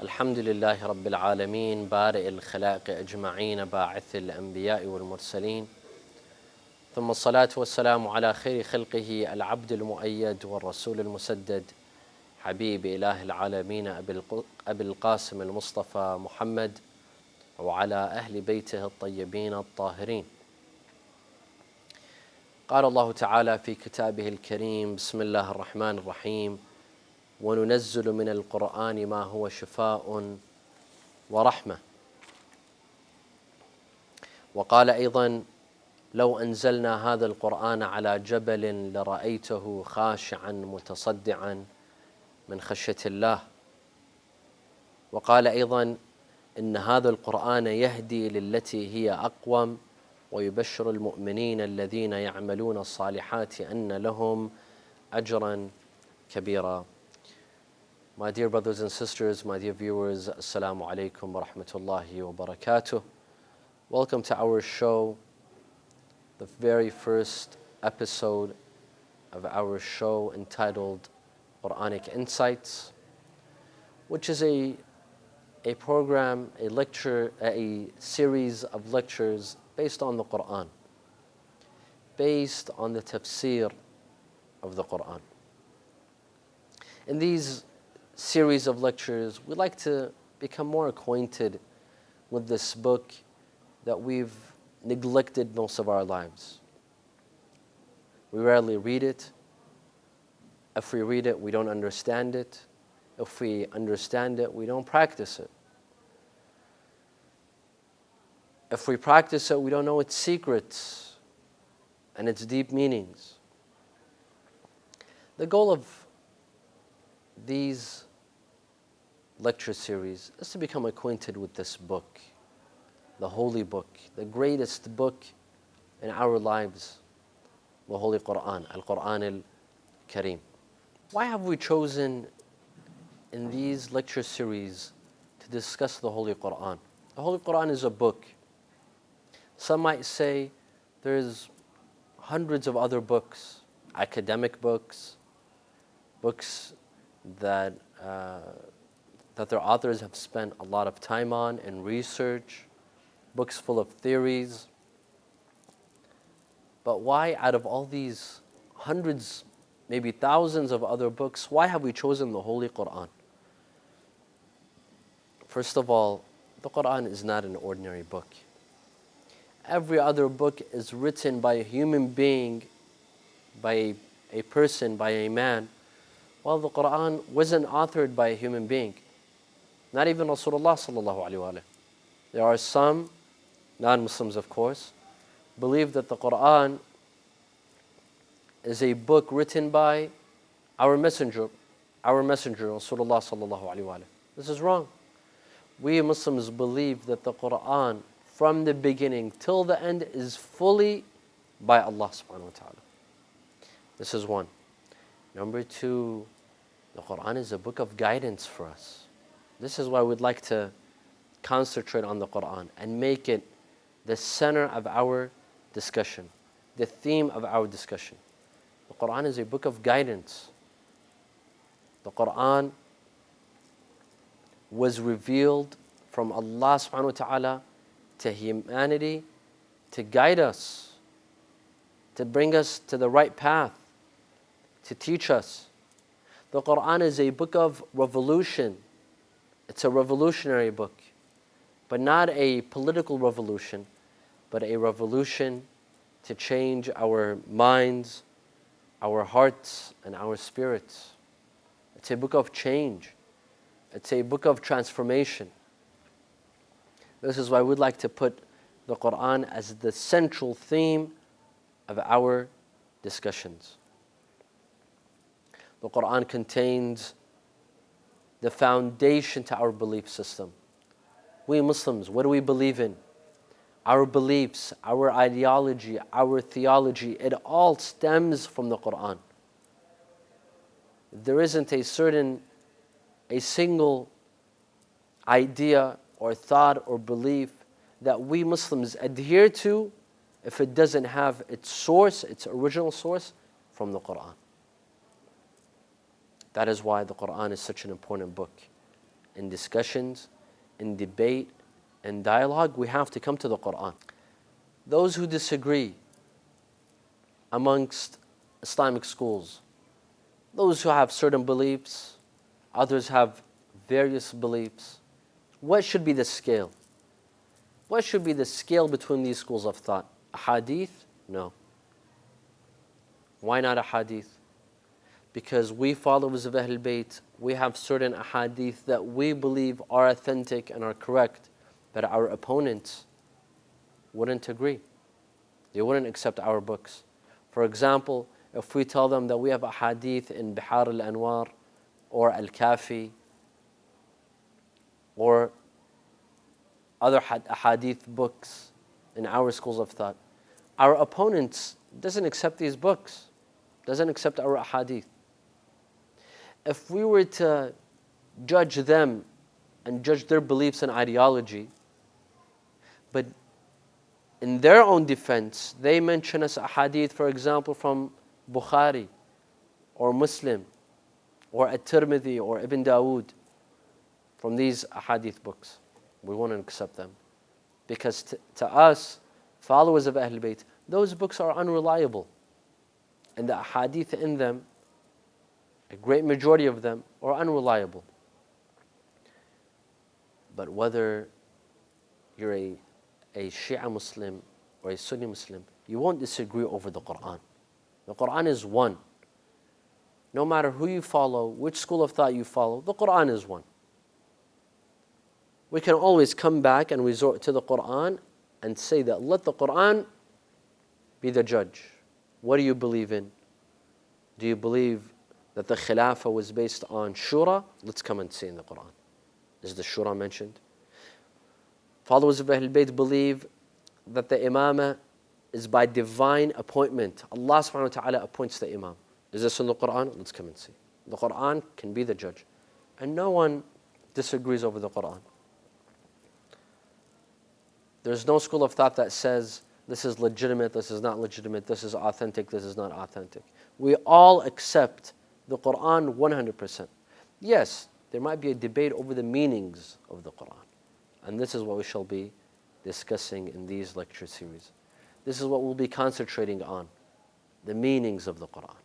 الحمد لله رب العالمين بارئ الخلائق أجمعين باعث الأنبياء والمرسلين ثم الصلاة والسلام على خير خلقه العبد المؤيد والرسول المسدد حبيب إله العالمين أبي القاسم المصطفى محمد وعلى أهل بيته الطيبين الطاهرين. قال الله تعالى في كتابه الكريم: بسم الله الرحمن الرحيم، وننزل من القرآن ما هو شفاء ورحمة. وقال أيضا: لو أنزلنا هذا القرآن على جبل لرأيته خاشعا متصدعا من خشية الله. وقال أيضا: إن هذا القرآن يهدي للتي هي أقوم ويبشر المؤمنين الذين يعملون الصالحات أن لهم أجرا كبيرا. My dear brothers and sisters, my dear viewers, Assalamu alaikum wa rahmatullahi wa barakatuh. Welcome to our show, the very first episode of our show entitled Quranic Insights, which is a program, a lecture, a series of lectures based on the Quran, based on the tafsir of the Quran. In these series of lectures, we like to become more acquainted with this book that we've neglected most of our lives. We rarely read it. If we read it, we don't understand it. If we understand it, we don't practice it. If we practice it, we don't know its secrets and its deep meanings. The goal of these lecture series is to become acquainted with this book, the holy book, the greatest book in our lives, the Holy Quran, Al-Quran Al-Kareem. Why have we chosen in these lecture series to discuss the Holy Quran? The Holy Quran is a book. Some might say there's hundreds of other books, academic books, books that their authors have spent a lot of time on and research, books full of theories. But why, out of all these hundreds, maybe thousands of other books, why have we chosen the Holy Quran? First of all, the Quran is not an ordinary book. Every other book is written by a human being, by a person, by a man, while the Quran wasn't authored by a human being. Not even Rasulullah sallallahu alaihi wasallam. There are some non-Muslims, of course, believe that the Quran is a book written by our messenger, Rasulullah sallallahu alaihi wasallam. This is wrong. We Muslims believe that the Quran, from the beginning till the end, is fully by Allah subhanahu wa ta'ala. This is one. Number two, the Quran is a book of guidance for us. This is why we'd like to concentrate on the Quran and make it the center of our discussion, the theme of our discussion. The Quran is a book of guidance. The Quran was revealed from Allah subhanahu wa ta'ala to humanity to guide us, to bring us to the right path, to teach us. The Quran is a book of revolution. It's a revolutionary book, but not a political revolution, but a revolution to change our minds, our hearts, and our spirits. It's a book of change. It's a book of transformation. This is why we'd like to put the Quran as the central theme of our discussions. The Quran contains the foundation to our belief system. We Muslims, what do we believe in? Our beliefs, our ideology, our theology, it all stems from the Quran. There isn't a single idea or thought or belief that we Muslims adhere to if it doesn't have its source, its original source, from the Qur'an. That is why the Qur'an is such an important book. In discussions, in debate, in dialogue, we have to come to the Qur'an. Those who disagree amongst Islamic schools, those who have certain beliefs, others have various beliefs, what should be the scale? What should be the scale between these schools of thought? A hadith? No. Why not a hadith? Because we followers of Ahlul Bayt, we have certain ahadith that we believe are authentic and are correct, but our opponents wouldn't agree. They wouldn't accept our books. For example, if we tell them that we have a hadith in Bihar al-Anwar or Al-Kafi or other hadith books in our schools of thought, our opponents doesn't accept these books, doesn't accept our hadith. If we were to judge them and judge their beliefs and ideology, but in their own defense, they mention us a hadith, for example, from Bukhari or Muslim or At-Tirmidhi or Ibn Dawood, from these hadith books, we won't accept them. Because to us, followers of Ahlul Bayt, those books are unreliable. And the hadith in them, a great majority of them, are unreliable. But whether you're a Shia Muslim or a Sunni Muslim, you won't disagree over the Qur'an. The Qur'an is one. No matter who you follow, which school of thought you follow, the Qur'an is one. We can always come back and resort to the Qur'an and say that let the Qur'an be the judge. What do you believe in? Do you believe that the Khilafah was based on Shura? Let's come and see in the Qur'an. Is the Shura mentioned? Followers of Ahlul Bayt believe that the Imamah is by divine appointment. Allah subhanahu wa ta'ala appoints the Imam. Is this in the Qur'an? Let's come and see. The Qur'an can be the judge. And no one disagrees over the Qur'an. There's no school of thought that says this is legitimate, this is not legitimate, this is authentic, this is not authentic. We all accept the Qur'an 100%. Yes, there might be a debate over the meanings of the Qur'an. And this is what we shall be discussing in these lecture series. This is what we'll be concentrating on, the meanings of the Qur'an.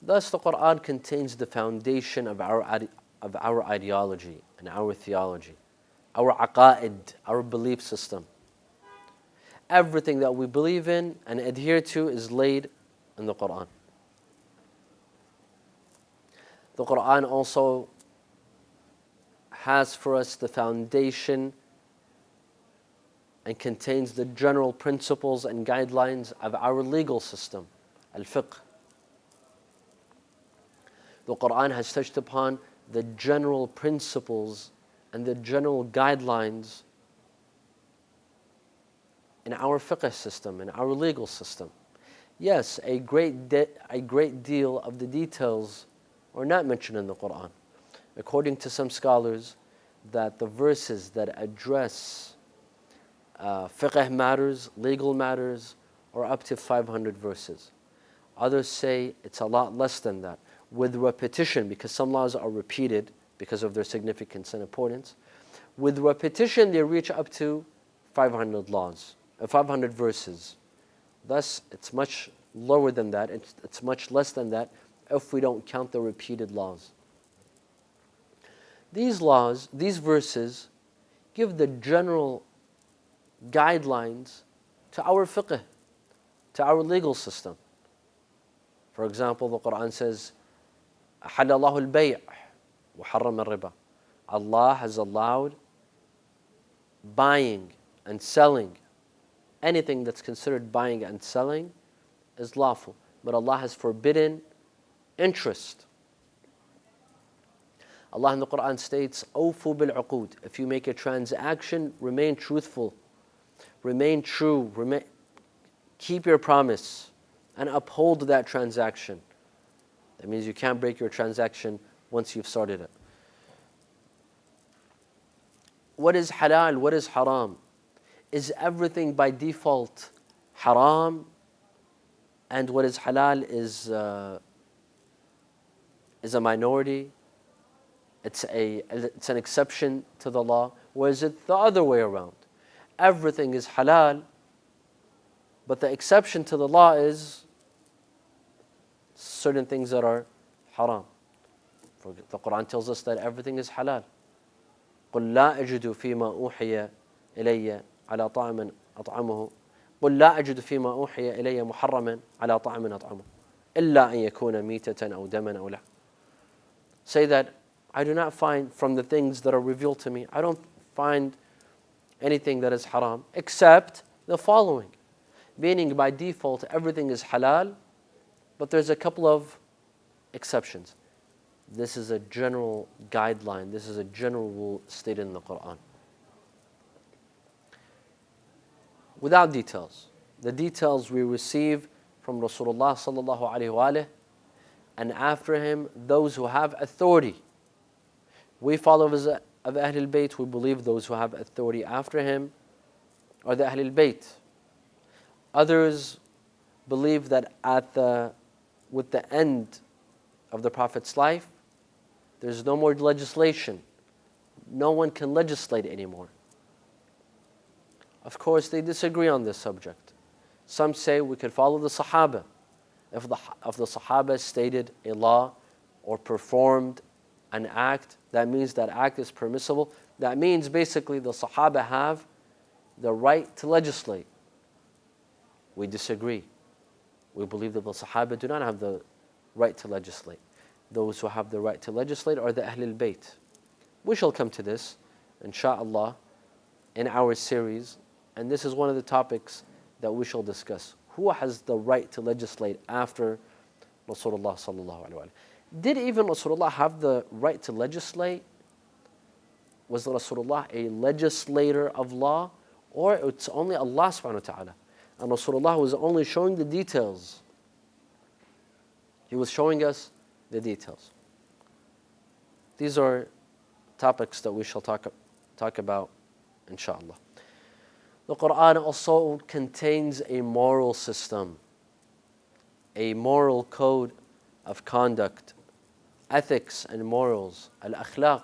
Thus, the Qur'an contains the foundation of our ideology and our theology, our aqa'id, our belief system. Everything that we believe in and adhere to is laid in the Qur'an. The Qur'an also has for us the foundation and contains the general principles and guidelines of our legal system, al-fiqh. The Qur'an has touched upon the general principles and the general guidelines in our fiqh system, in our legal system. Yes, a great deal of the details are not mentioned in the Qur'an. According to some scholars, that the verses that address fiqh matters, legal matters, are up to 500 verses. Others say it's a lot less than that. With repetition, because some laws are repeated because of their significance and importance, with repetition they reach up to 500 verses. Thus, it's much lower than that, it's much less than that if we don't count the repeated laws. These laws, these verses, give the general guidelines to our fiqh, to our legal system. For example, the Qur'an says, أحل الله البيع وحرم الربا. Allah has allowed buying and selling. Anything that's considered buying and selling is lawful. But Allah has forbidden interest. Allah in the Qur'an states, أوفوا بالعقود. If you make a transaction, remain truthful, remain true, keep your promise, and uphold that transaction. That means you can't break your transaction once you've started it. What is halal? What is haram? Is everything by default haram? And what is halal is a minority? It's an exception to the law? Or is it the other way around? Everything is halal, but the exception to the law is certain things that are haram. The Quran tells us that everything is halal. قُلْ لَا أَجِدُ فِي مَا أُوحِيَ إِلَيَّ عَلَى طَعْمٍ أَطْعَمُهُ قُلْ لَا أَجِدُ فِي مَا أُوحِيَ إِلَيَّ مُحَرَّمًا عَلَى طَعْمٍ أَطْعَمُهُ إِلَّا أَن يَكُونَ مِيتَةً أَوْ دَمًا أَوْ لَحْمًا. Say that I do not find from the things that are revealed to me, I don't find anything that is haram except the following. Meaning by default everything is halal, but there's a couple of exceptions. This is a general guideline. This is a general rule stated in the Quran. Without details. The details we receive from Rasulullah sallallahu alaihi wasallam, and after him, those who have authority. We followers of Ahlul Bayt, we believe those who have authority after him are the Ahlul Bayt. Others believe that with the end of the Prophet's life, there's no more legislation. No one can legislate anymore. Of course, they disagree on this subject. Some say we could follow the Sahaba. If the Sahaba stated a law or performed an act, that means that act is permissible. That means basically the Sahaba have the right to legislate. We disagree. We believe that the Sahaba do not have the right to legislate. Those who have the right to legislate are the Ahlul Bayt. We shall come to this, insha'Allah, in our series, and this is one of the topics that we shall discuss. Who has the right to legislate after Rasulullah sallallahu alaihi wasallam? Did even Rasulullah have the right to legislate? Was Rasulullah a legislator of law? Or it's only Allah subhanahu wa ta'ala? And Rasulullah was only showing the details. He was showing us the details. These are topics that we shall talk about, inshallah. The Quran also contains a moral system, a moral code of conduct, ethics and morals, al-akhlaq.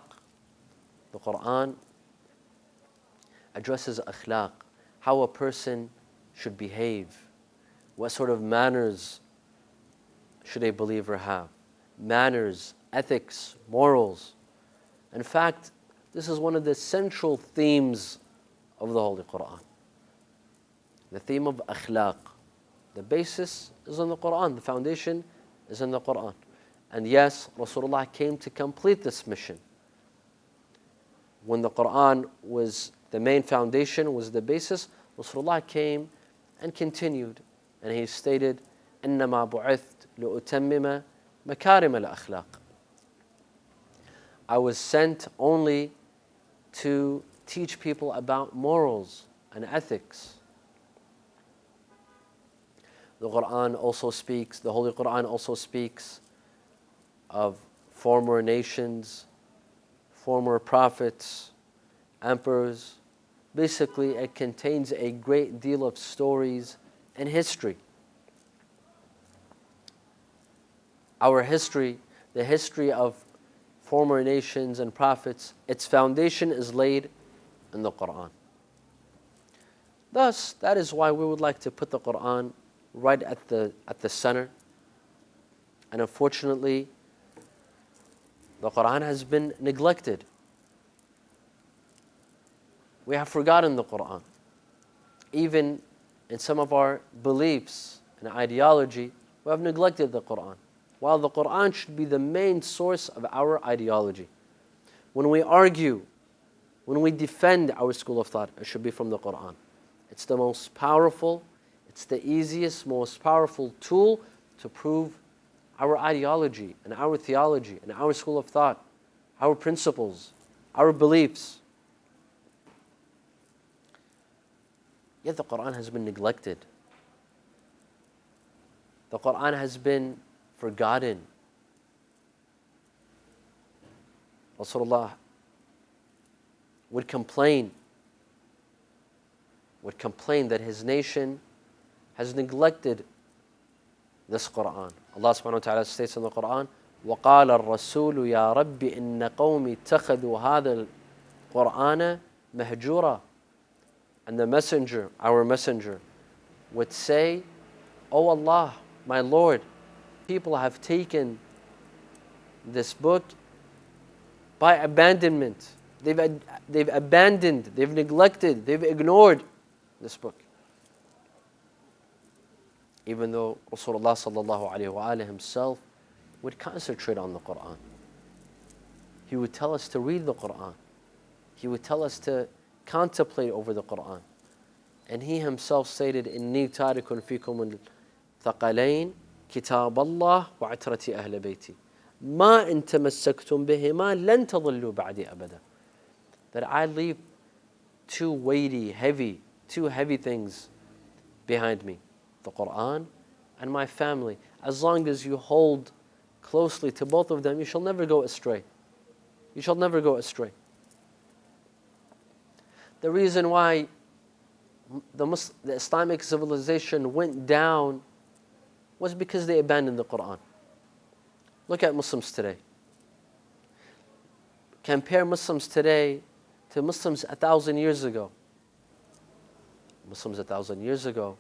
The Quran addresses akhlaq, how a person should behave, what sort of manners should a believer have. Manners, ethics, morals. In fact, this is one of the central themes of the Holy Quran. The theme of akhlaq. The basis is in the Quran. The foundation is in the Quran. And yes, Rasulullah came to complete this mission. When the Quran was the main foundation, was the basis, Rasulullah came and continued. And he stated, إِنَّمَا بُعِثْتُ لِأُتَمِّمَ مَكَارِمَ الْأَخْلَاقِ. I was sent only to teach people about morals and ethics. The Quran also speaks, the Holy Quran also speaks of former nations, former prophets, emperors. Basically, it contains a great deal of stories and history. Our history, the history of former nations and prophets, its foundation is laid in the Quran. Thus, that is why we would like to put the Quran right at the center. And unfortunately, the Quran has been neglected. We have forgotten the Quran. Even in some of our beliefs and ideology, we have neglected the Quran. While the Quran should be the main source of our ideology. When we argue, when we defend our school of thought, it should be from the Quran. It's the most powerful, it's the easiest, most powerful tool to prove our ideology and our theology and our school of thought, our principles, our beliefs. Yet the Quran has been neglected. The Quran has been forgotten. Rasulullah would complain that his nation has neglected this Qur'an. Allah subhanahu wa ta'ala states in the Qur'an, وَقَالَ الرَّسُولُ يَا رَبِّ إِنَّ قَوْمِ اتَّخَذُوا هَذَا الْقُرْآنَ مَهْجُورًا. And the messenger, our messenger, would say, "O Allah, my Lord, people have taken this book by abandonment. They've abandoned, they've neglected, they've ignored this book." Even though Rasulullah sallallahu alayhi wa himself would concentrate on the Qur'an. He would tell us to read the Qur'an. He would tell us to contemplate over the Qur'an. And he himself stated, "Inni tarikun fikum al-thaqalayn kitab Allah wa atrati ahl bayti. Ma in tamassaktum bihima lan tadillu ba'di abada." That I leave two heavy things behind me, the Qur'an and my family. As long as you hold closely to both of them, you shall never go astray. You shall never go astray. The reason why the Islamic civilization went down was because they abandoned the Qur'an. Look at Muslims today. Compare Muslims today to Muslims 1,000 years ago. Muslims 1,000 years ago,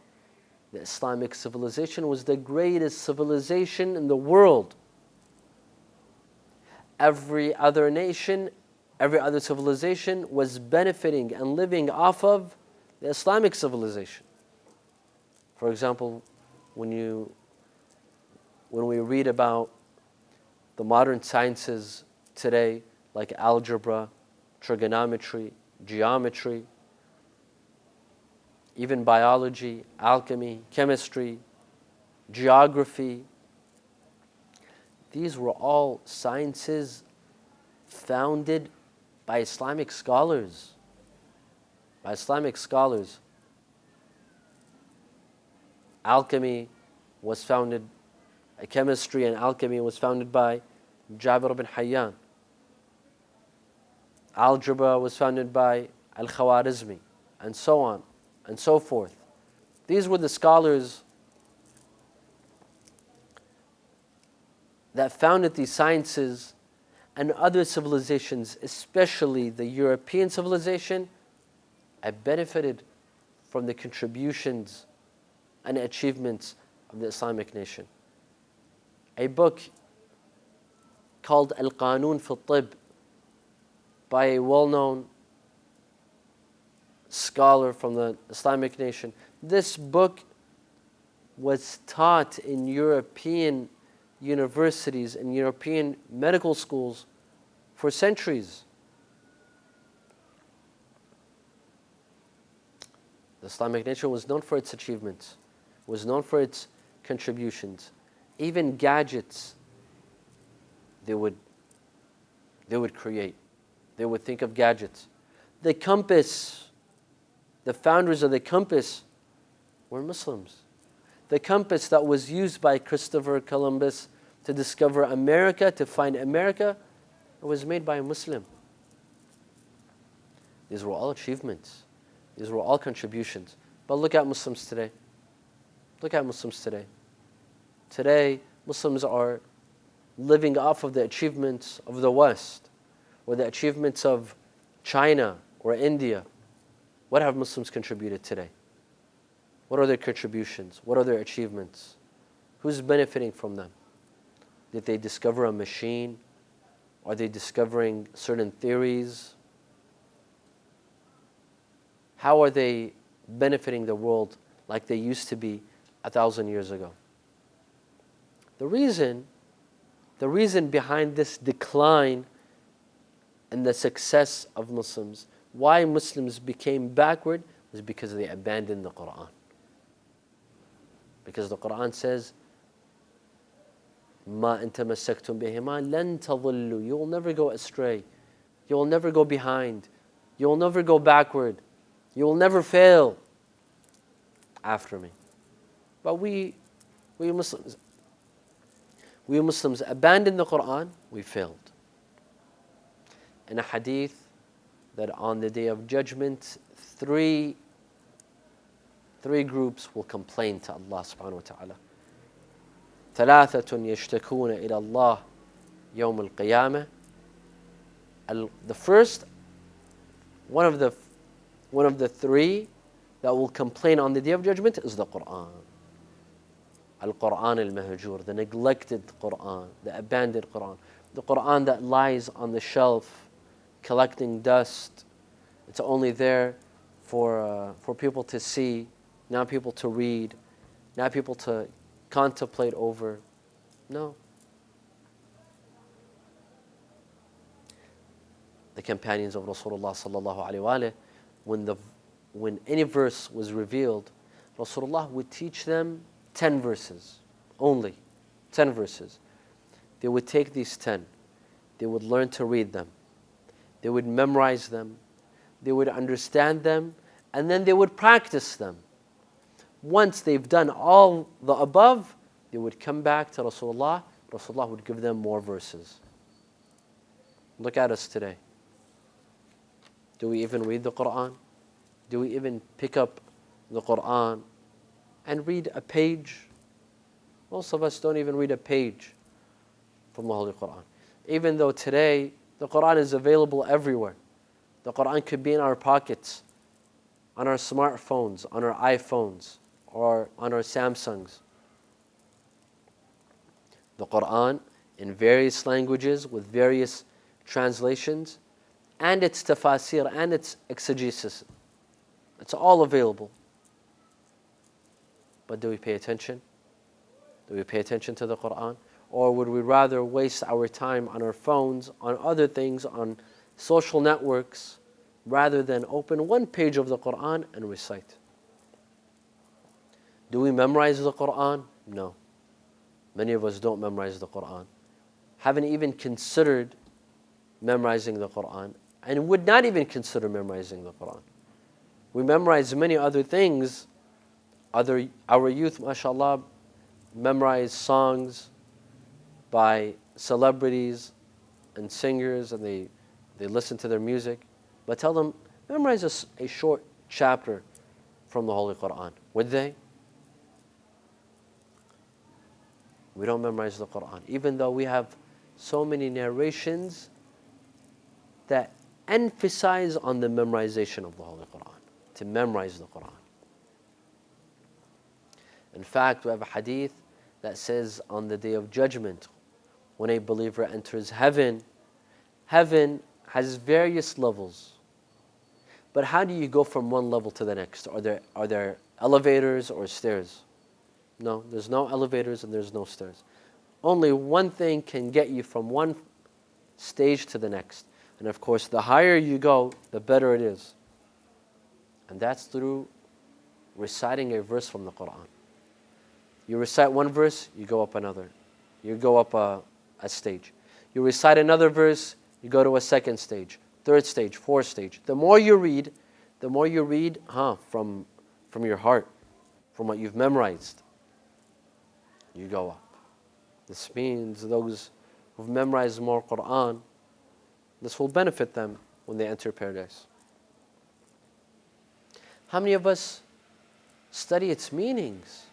the Islamic civilization was the greatest civilization in the world. Every other nation, every other civilization was benefiting and living off of the Islamic civilization. For example, when we read about the modern sciences today, like algebra, trigonometry, geometry, even biology, alchemy, chemistry, geography, these were all sciences founded by Islamic scholars. By Islamic scholars. Alchemy was founded, chemistry and alchemy was founded by Jabir ibn Hayyan. Algebra was founded by Al-Khwarizmi, and so on and so forth. These were the scholars that founded these sciences, and other civilizations, especially the European civilization, have benefited from the contributions and achievements of the Islamic nation. A book called Al-Qanun fi al-Tib by a well-known scholar from the Islamic nation. This book was taught in European universities and European medical schools for centuries. The Islamic nation was known for its achievements, was known for its contributions. Even gadgets they would create. They would think of gadgets. The compass, the founders of the compass were Muslims. The compass that was used by Christopher Columbus to discover America, to find America, it was made by a Muslim. These were all achievements. These were all contributions. But look at Muslims today. Look at Muslims today. Today, Muslims are living off of the achievements of the West, or the achievements of China or India. What have Muslims contributed today? What are their contributions? What are their achievements? Who's benefiting from them? Did they discover a machine? Are they discovering certain theories? How are they benefiting the world like they used to be 1,000 years ago? The reason behind this decline in the success of Muslims, why Muslims became backward, was because they abandoned the Qur'an. Because the Qur'an says, "Ma in tamassaktum bihima lan tadillu." You will never go astray. You will never go behind. You will never go backward. You will never fail after me. But we Muslims abandoned the Qur'an, we failed. in a hadith that on the Day of Judgment, three groups will complain to Allah subhanahu wa ta'ala. ثلاثة يشتكون إلى الله يوم القيامة. The first, one of the three that will complain on the Day of Judgment is the Qur'an. Al-Qur'an al-Mahjur, the neglected Qur'an, the abandoned Qur'an. The Qur'an that lies on the shelf collecting dust. It's only there for people to see, not people to read, not people to contemplate over. No. The companions of Rasulullah sallallahu alaihi wasallam, when any verse was revealed, Rasulullah would teach them 10 verses, only 10 verses. They would take these 10, they would learn to read them, they would memorize them, they would understand them, and then they would practice them. Once they've done all the above, they would come back to Rasulullah. Rasulullah would give them more verses. Look at us today. Do we even read the Qur'an? Do we even pick up the Qur'an and read a page? Most of us don't even read a page from the Holy Qur'an. Even though today the Qur'an is available everywhere. The Qur'an could be in our pockets, on our smartphones, on our iPhones, or on our Samsungs. The Qur'an in various languages with various translations, and its tafasir and its exegesis. It's all available. But do we pay attention? Do we pay attention to the Qur'an? Or would we rather waste our time on our phones, on other things, on social networks, rather than open one page of the Qur'an and recite? Do we memorize the Qur'an? No. Many of us don't memorize the Qur'an. Haven't even considered memorizing the Qur'an, and would not even consider memorizing the Qur'an. We memorize many other things. Our youth, mashallah, memorize songs by celebrities and singers, and they listen to their music. But tell them, memorize a short chapter from the Holy Qur'an. Would they? We don't memorize the Qur'an, even though we have so many narrations that emphasize on the memorization of the Holy Qur'an, to memorize the Qur'an. In fact, we have a hadith that says on the Day of Judgment, when a believer enters heaven, heaven has various levels. But how do you go from one level to the next? Are there elevators or stairs? No, there's no elevators and there's no stairs. Only one thing can get you from one stage to the next. And of course, the higher you go, the better it is. And that's through reciting a verse from the Qur'an. You recite one verse, you go up another. You go up a stage. You recite another verse, you go to a second stage, third stage, fourth stage. The more you read from your heart, from what you've memorized, you go up. This means those who've memorized more Qur'an, this will benefit them when they enter paradise. How many of us study its meanings?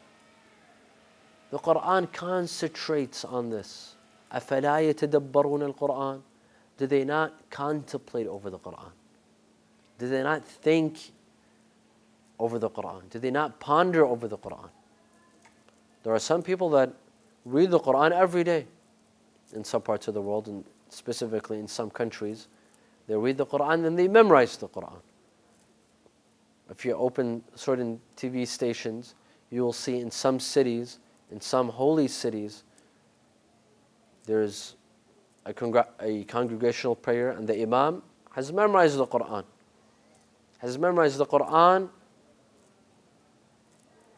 The Qur'an concentrates on this. أَفَلَا يَتَدَبَّرُونَ الْقُرْآنَ? Do they not contemplate over the Qur'an? Do they not think over the Qur'an? Do they not ponder over the Qur'an? There are some people that read the Qur'an every day in some parts of the world, and specifically in some countries. They read the Qur'an and they memorize the Qur'an. If you open certain TV stations, you will see in some cities, in some holy cities, there's a congregational prayer, and the Imam has memorized the Qur'an. Has memorized the Qur'an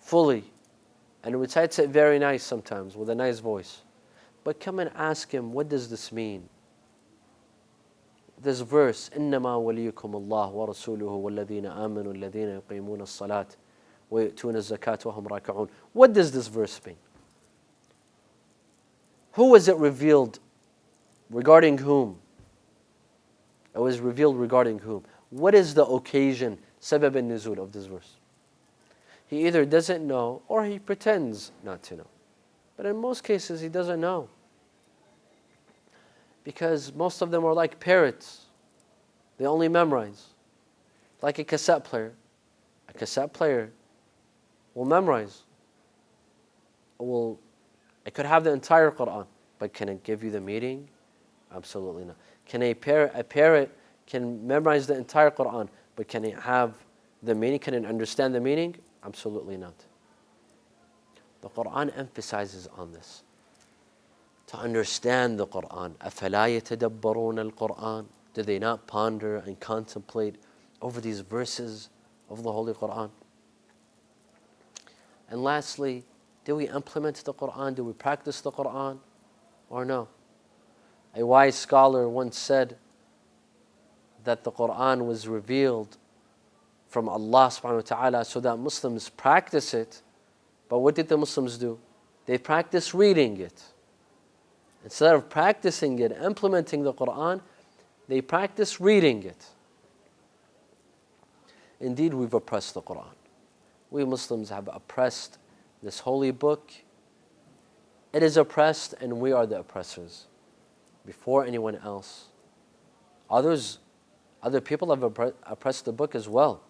fully, and recites it very nice sometimes with a nice voice. But come and ask him, what does this mean? This verse, إِنَّمَا وَلِيُّكُمُ اللَّهُ وَرَسُولُهُ وَالَّذِينَ آمَنُوا الَّذِينَ يُقِيمُونَ الصَّلَاةَ وَيُؤْتُونَ الزَّكَاةَ وَهُمْ رَاكِعُونَ. What does this verse mean? Who was it revealed? Regarding whom? It was revealed regarding whom? What is the occasion, sabab al-nuzul of this verse? He either doesn't know or he pretends not to know. But in most cases, he doesn't know. Because most of them are like parrots. They only memorize. Like a cassette player. A cassette player will memorize. It could have the entire Qur'an, but can it give you the meaning? Absolutely not. Can a parrot can memorize the entire Qur'an, but can it have the meaning? Can it understand the meaning? Absolutely not. The Qur'an emphasizes on this. To understand the Qur'an. أَفَلَا يَتَدَبَّرُونَ الْقُرْآنَ? Do they not ponder and contemplate over these verses of the Holy Qur'an? And lastly, do we implement the Qur'an? Do we practice the Qur'an or no? A wise scholar once said that the Qur'an was revealed from Allah subhanahu wa ta'ala so that Muslims practice it. But what did the Muslims do? They practiced reading it. Instead of practicing it, implementing the Qur'an, they practice reading it. Indeed, we've oppressed the Qur'an. We Muslims have oppressed this holy book. It is oppressed and we are the oppressors before anyone else. Other people have oppressed the book as well.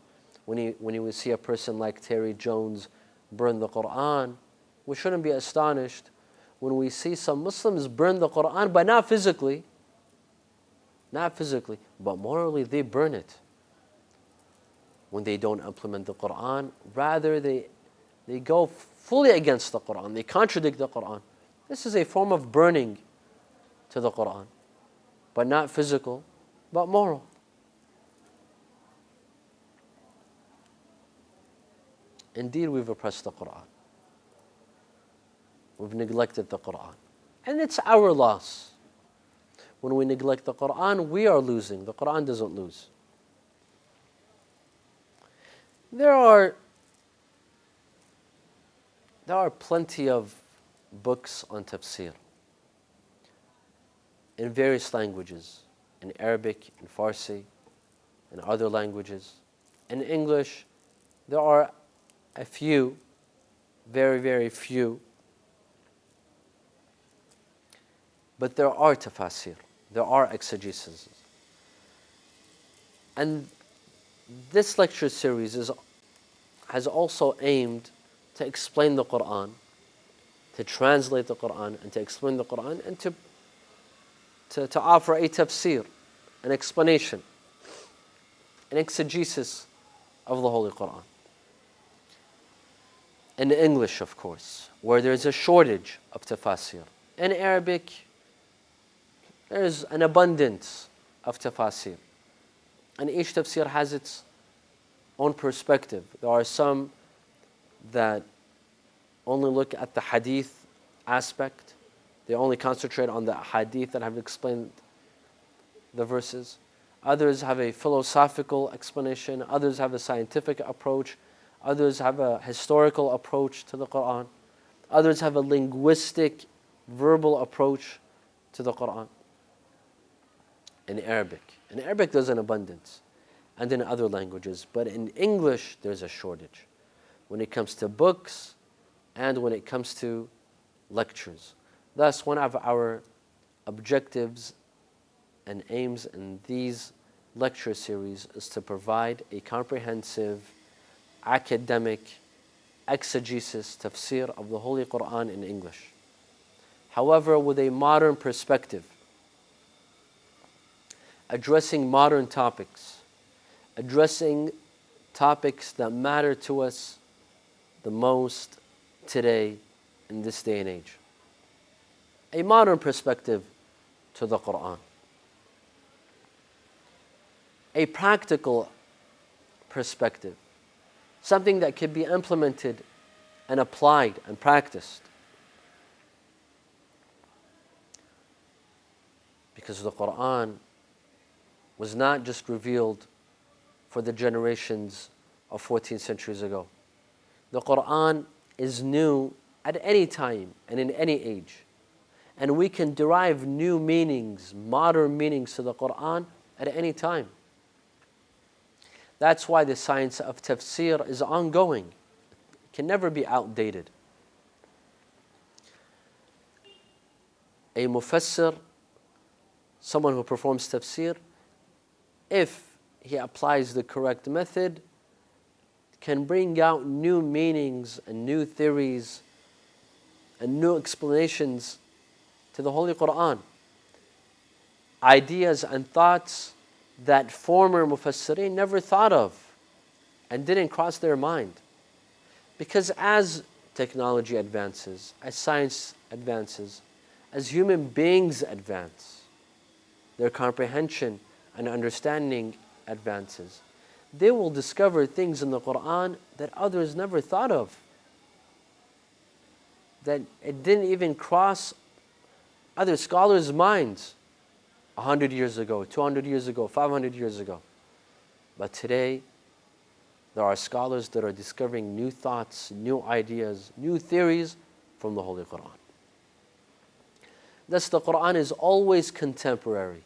When you see a person like Terry Jones burn the Qur'an, we shouldn't be astonished when we see some Muslims burn the Qur'an, but not physically. Not physically, but morally they burn it. When they don't implement the Qur'an, rather they go fully against the Qur'an. They contradict the Qur'an. This is a form of burning to the Qur'an, but not physical, but moral. Indeed, we've oppressed the Qur'an. We've neglected the Qur'an. And it's our loss. When we neglect the Qur'an, we are losing. The Qur'an doesn't lose. There are plenty of books on tafsir in various languages, in Arabic, in Farsi, in other languages. In English, there are a few, very, very few, but there are tafasir, there are exegeses. And this lecture series has also aimed to explain the Qur'an, to translate the Qur'an, and to explain the Qur'an, and to offer a tafsir, an explanation, an exegesis of the Holy Qur'an. In English, of course, where there's a shortage of tafasir. In Arabic, there's an abundance of tafasir. And each tafsir has its own perspective. There are some that only look at the hadith aspect. They only concentrate on the hadith that have explained the verses. Others have a philosophical explanation. Others have a scientific approach. Others have a historical approach to the Qur'an. Others have a linguistic, verbal approach to the Qur'an. In Arabic there's an abundance, and in other languages. But in English, there's a shortage when it comes to books and when it comes to lectures. Thus, one of our objectives and aims in these lecture series is to provide a comprehensive academic exegesis, tafsir of the Holy Qur'an in English. However, with a modern perspective, addressing modern topics, addressing topics that matter to us the most today in this day and age. A modern perspective to the Qur'an. A practical perspective. Something that could be implemented and applied and practiced. Because the Qur'an was not just revealed for the generations of 14 centuries ago. The Qur'an is new at any time and in any age. And we can derive new meanings, modern meanings to the Qur'an at any time. That's why the science of tafsir is ongoing. It can never be outdated. A mufassir, someone who performs tafsir, if he applies the correct method, can bring out new meanings and new theories and new explanations to the Holy Qur'an. Ideas and thoughts that former mufassirin never thought of and didn't cross their mind. Because as technology advances, as science advances, as human beings advance, their comprehension and understanding advances, they will discover things in the Qur'an that others never thought of, that it didn't even cross other scholars' minds 100 years ago, 200 years ago, 500 years ago. But today, there are scholars that are discovering new thoughts, new ideas, new theories from the Holy Qur'an. Thus, the Qur'an is always contemporary.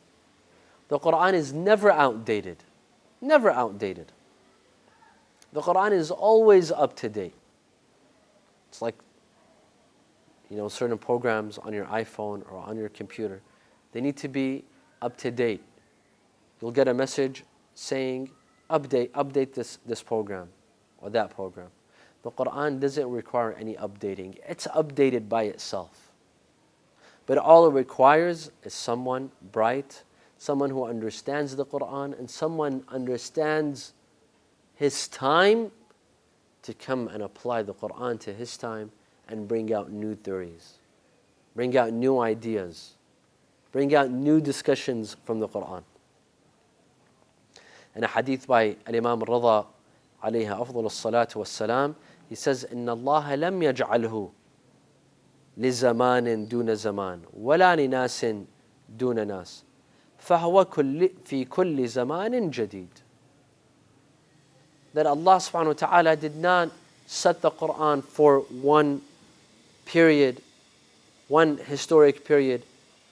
The Qur'an is never outdated. Never outdated. The Qur'an is always up to date. It's like, certain programs on your iPhone or on your computer. They need to be up to date. You'll get a message saying, update this program or that program. The Qur'an doesn't require any updating. It's updated by itself. But all it requires is someone bright, someone who understands the Qur'an, and someone understands his time to come and apply the Qur'an to his time and bring out new theories, bring out new ideas, bring out new discussions from the Qur'an. In a hadith by Imam Rida alayhi afdal as-salatu was-salam, he says, إن الله لم يجعله لزمان دون زمان ولا لناس دون ناس فهو في كل زمان جديد. That Allah subhanahu wa ta'ala did not set the Qur'an for one period, one historic period,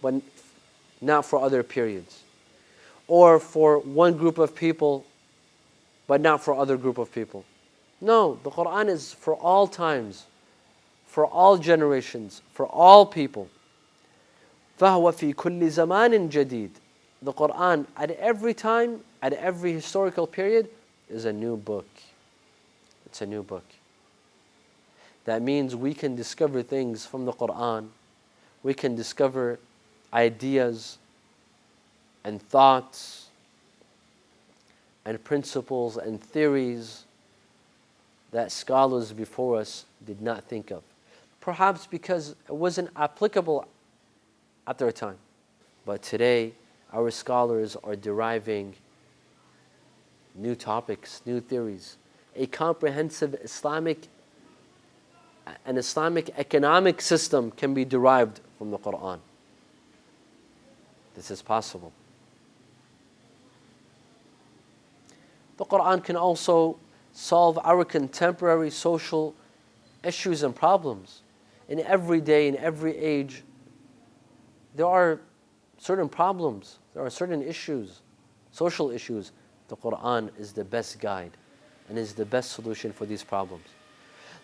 but not for other periods. Or for one group of people, but not for other group of people. No, the Qur'an is for all times, for all generations, for all people. فَهُوَ فِي كُلِّ زَمَانٍ جَدِيدٍ. The Qur'an, at every time, at every historical period, is a new book. It's a new book. That means we can discover things from the Qur'an. We can discover ideas and thoughts and principles and theories that scholars before us did not think of. Perhaps because it wasn't applicable at their time. But today, our scholars are deriving new topics, new theories. A comprehensive Islamic economic system can be derived from the Qur'an. This is possible. The Qur'an can also solve our contemporary social issues and problems. In every day, in every age, there are certain problems, there are certain issues, social issues. The Qur'an is the best guide and is the best solution for these problems.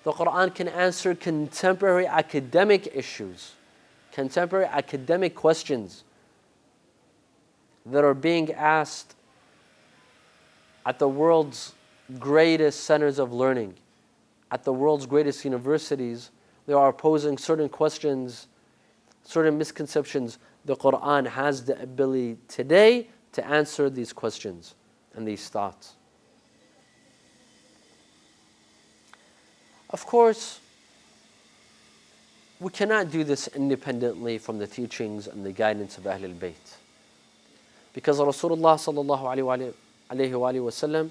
The Qur'an can answer contemporary academic issues, contemporary academic questions that are being asked at the world's greatest centers of learning, at the world's greatest universities. They are posing certain questions, certain misconceptions. The Qur'an has the ability today to answer these questions and these thoughts. Of course, we cannot do this independently from the teachings and the guidance of Ahlul Bayt. Because Rasulullah sallallahu alayhi wa sallam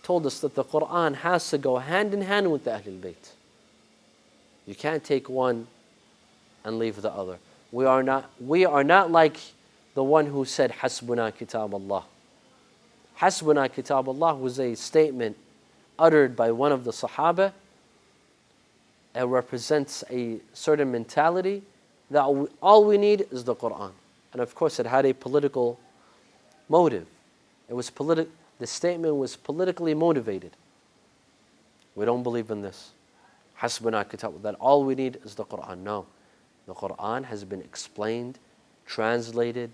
told us that the Qur'an has to go hand in hand with the Ahlul Bayt. You can't take one and leave the other. We are not like the one who said, Hasbuna kitab Allah. Hasbuna kitab Allah was a statement uttered by one of the Sahaba. It represents a certain mentality that all we need is the Qur'an. And of course it had a political motive. The statement was politically motivated. We don't believe in this. Hasbuna kitab, that all we need is the Quran. No. The Quran has been explained, translated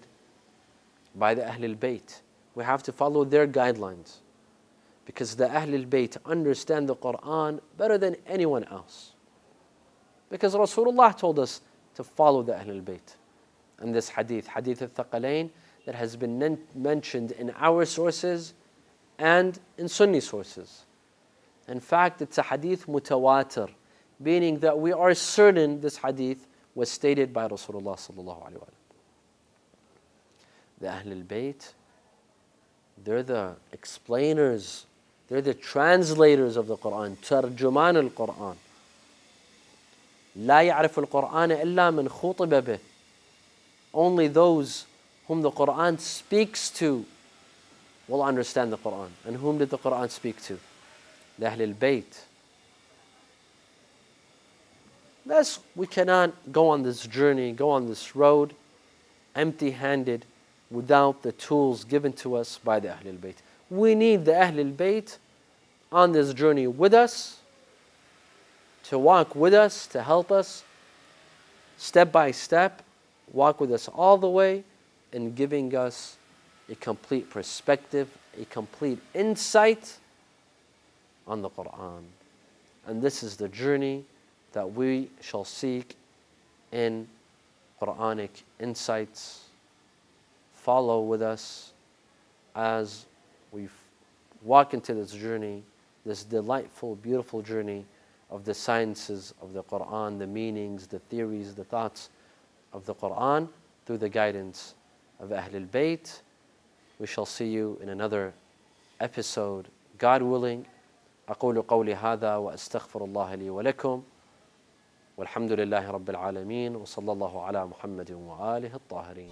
by the Ahlul Bayt. We have to follow their guidelines, because the Ahlul Bayt understand the Quran better than anyone else. Because Rasulullah told us to follow the Ahlul Bayt. And this hadith al-Thaqalain, that has been mentioned in our sources and in Sunni sources. In fact, it's a hadith mutawatir, meaning that we are certain this hadith was stated by Rasulullah sallallahu alaihi wasallam. The Ahlul Bayt, they're the explainers, they're the translators of the Quran, ترجمان القرآن. لا يعرف القرآن إلا من خُطب به. Only those whom the Quran speaks to will understand the Quran. And whom did the Quran speak to? The Ahlul Bayt. Thus, we cannot go on this journey, go on this road, empty-handed, without the tools given to us by the Ahlul Bayt. We need the Ahlul Bayt on this journey with us, to walk with us, to help us, step by step, walk with us all the way, and giving us a complete perspective, a complete insight on the Quran. And this is the journey that we shall seek in Quranic insights. Follow with us as we walk into this journey, this delightful, beautiful journey of the sciences of the Quran, the meanings, the theories, the thoughts of the Quran through the guidance of Ahlul Bayt. We shall see you in another episode, God willing. أقول قولي هذا وأستغفر الله لي ولكم والحمد لله رب العالمين وصلى الله على محمد وآله الطاهرين.